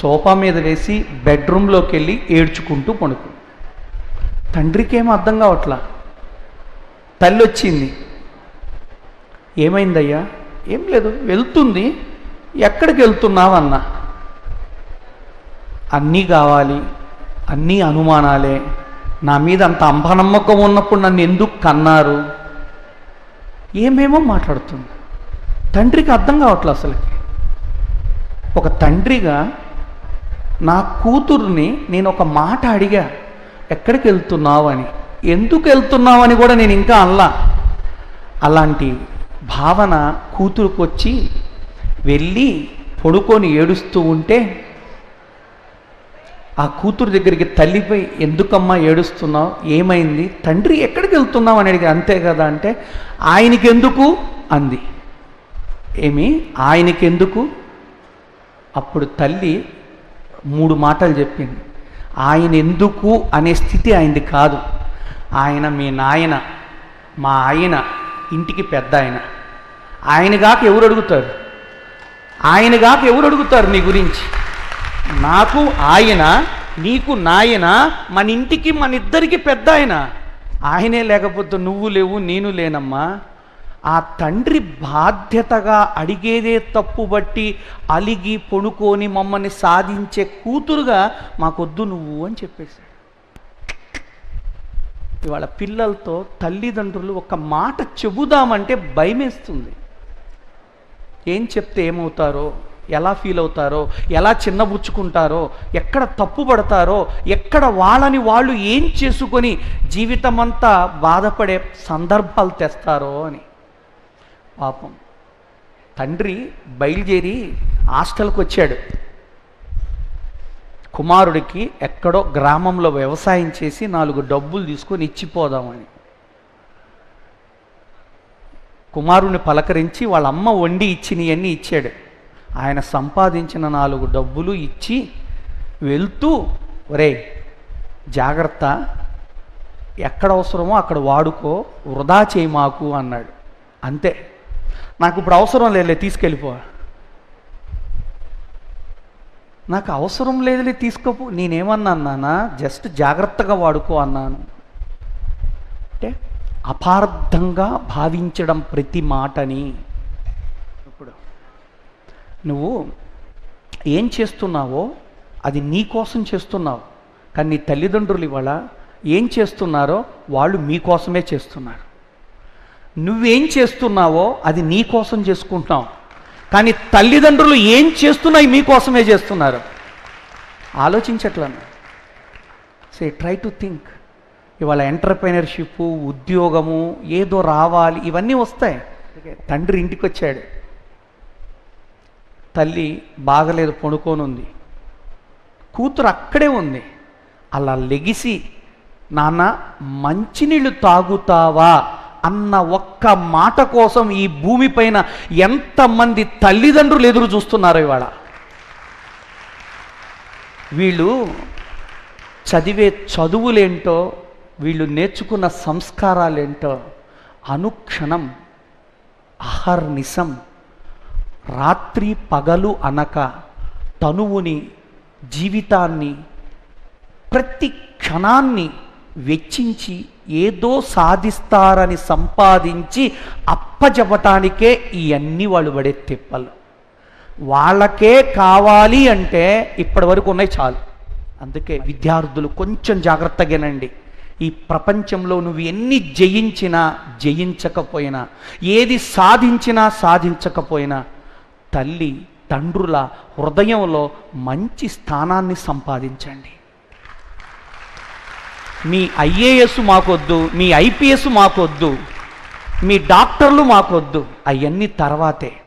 Sofa మీద వేసి బెడ్రూమ్లోకి వెళ్ళి ఏడ్చుకుంటూ పడుకు. తండ్రికి ఏం అర్థం కావట్లా. తల్లి వచ్చింది, ఏమైందయ్యా? ఏం లేదు, వెళ్తుంది. ఎక్కడికి వెళ్తున్నావు అన్నా. అన్నీ కావాలి, అన్నీ అనుమానాలే, నా మీద అంత అంబనమ్మకం ఉన్నప్పుడు నన్ను ఎందుకు కన్నారు, ఏమేమో మాట్లాడుతుంది. తండ్రికి అర్థం కావట్లేదు అసలుకి. ఒక తండ్రిగా నా కూతుర్ని నేను ఒక మాట అడిగా, ఎక్కడికి వెళ్తున్నావు అని. ఎందుకు వెళ్తున్నావు అని కూడా నేను ఇంకా అనలా. అలాంటి భావన కూతురుకు వచ్చి వెళ్ళి పడుకొని ఏడుస్తూ ఉంటే ఆ కూతురు దగ్గరికి తల్లిపై, ఎందుకమ్మా ఏడుస్తున్నావు, ఏమైంది? తండ్రి ఎక్కడికి వెళ్తున్నావు అని అడిగి. అంతే కదా అంటే, ఆయనకెందుకు అంది. ఏమి ఆయనకెందుకు? అప్పుడు తల్లి 3 మాటలు చెప్పింది. ఆయన ఎందుకు అనే స్థితి ఆయనది కాదు. ఆయన మీ నాయన, మా ఆయన, ఇంటికి పెద్ద ఆయన. ఆయనగాక ఎవరు అడుగుతారు? ఆయనగాక ఎవరు అడుగుతారు నీ గురించి? నాకు ఆయన, నీకు నాయన, మన ఇంటికి మన ఇద్దరికి పెద్ద ఆయన. ఆయనే లేకపోతే నువ్వు లేవు, నేను లేనమ్మా. ఆ తండ్రి బాధ్యతగా అడిగేదే తప్పు బట్టి అలిగి పొడుకొని మమ్మల్ని సాధించే కూతురుగా మాకొద్దు నువ్వు అని చెప్పేశాడు. ఇవాళ పిల్లలతో తల్లిదండ్రులు ఒక మాట చెబుదామంటే భయమేస్తుంది. ఏం చెప్తే ఏమవుతారో, ఎలా ఫీల్ అవుతారో, ఎలా చిన్నబుచ్చుకుంటారో, ఎక్కడ తప్పు పడతారో, ఎక్కడ వాళ్ళని వాళ్ళు ఏం చేసుకొని జీవితం అంతా బాధపడే సందర్భాలు తెస్తారో అని. పాపం తండ్రి బయలుదేరి హాస్టల్కి వచ్చాడు. కుమారుడికి ఎక్కడో గ్రామంలో వ్యవసాయం చేసి 4 డబ్బులు తీసుకొని ఇచ్చిపోదామని. కుమారుని పలకరించి వాళ్ళ అమ్మ వండి ఇచ్చినవన్నీ ఇచ్చాడు. ఆయన సంపాదించిన 4 డబ్బులు ఇచ్చి వెళ్తూ, ఒరే జాగ్రత్త, ఎక్కడ అవసరమో అక్కడ వాడుకో, వృధా చేయి మాకు అన్నాడు. అంతే, నాకు ఇప్పుడు అవసరం లేదులే, తీసుకెళ్ళిపో. నాకు అవసరం లేదులే, తీసుకోపో. నేనేమన్నాను నాన్న, జస్ట్ జాగ్రత్తగా వాడుకో అన్నాను. అంటే అపార్థంగా భావించడం ప్రతి మాటని. ఇప్పుడు నువ్వు ఏం చేస్తున్నావో అది నీ కోసం చేస్తున్నావు, కానీ నీ తల్లిదండ్రులు ఇవాళ ఏం చేస్తున్నారో వాళ్ళు మీకోసమే చేస్తున్నారు. నువ్వేం చేస్తున్నావో అది నీ కోసం చేసుకుంటున్నావు, కానీ తల్లిదండ్రులు ఏం చేస్తున్నాయి మీకోసమే చేస్తున్నారు. ఆలోచించట్లను. సే ట్రై టు థింక్. ఇవాళ ఎంటర్‌ప్రెన్యూర్‌షిప్, ఉద్యోగము, ఏదో రావాలి, ఇవన్నీ వస్తాయి. తండ్రి ఇంటికి వచ్చాడు, తల్లి బాగలేదు, పడుకొని ఉంది, కూతురు అక్కడే ఉంది. అలా లెగిసి, నాన్న మంచినీళ్ళు తాగుతావా అన్న ఒక్క మాట కోసం ఈ భూమిపైన ఎంతమంది తల్లిదండ్రులు ఎదురు చూస్తున్నారు ఇవాళ. వీళ్ళు చదివే చదువులేంటో, వీళ్ళు నేర్చుకున్న సంస్కారాలేంటో అనుక్షణం అహర్నిశం రాత్రి పగలు అనక తనువుని, జీవితాన్ని, ప్రతి క్షణాన్ని వెచ్చించి ఏదో సాధిస్తారని సంపాదించి అప్పచెప్పటానికే ఇవన్నీ వాళ్ళు పడే తిప్పలు. వాళ్ళకే కావాలి అంటే ఇప్పటి వరకు ఉన్నాయి చాలు. అందుకే విద్యార్థులు కొంచెం జాగ్రత్తగానండి. ఈ ప్రపంచంలో నువ్వు ఎన్ని జయించినా జయించకపోయినా, ఏది సాధించినా సాధించకపోయినా, తల్లి తండ్రుల హృదయంలో మంచి స్థానాన్ని సంపాదించండి. మీ ఐఏఎస్ మాకొద్దు, మీ ఐపీఎస్ మాకొద్దు, మీ డాక్టర్లు మాకొద్దు, అవన్నీ తర్వాతే.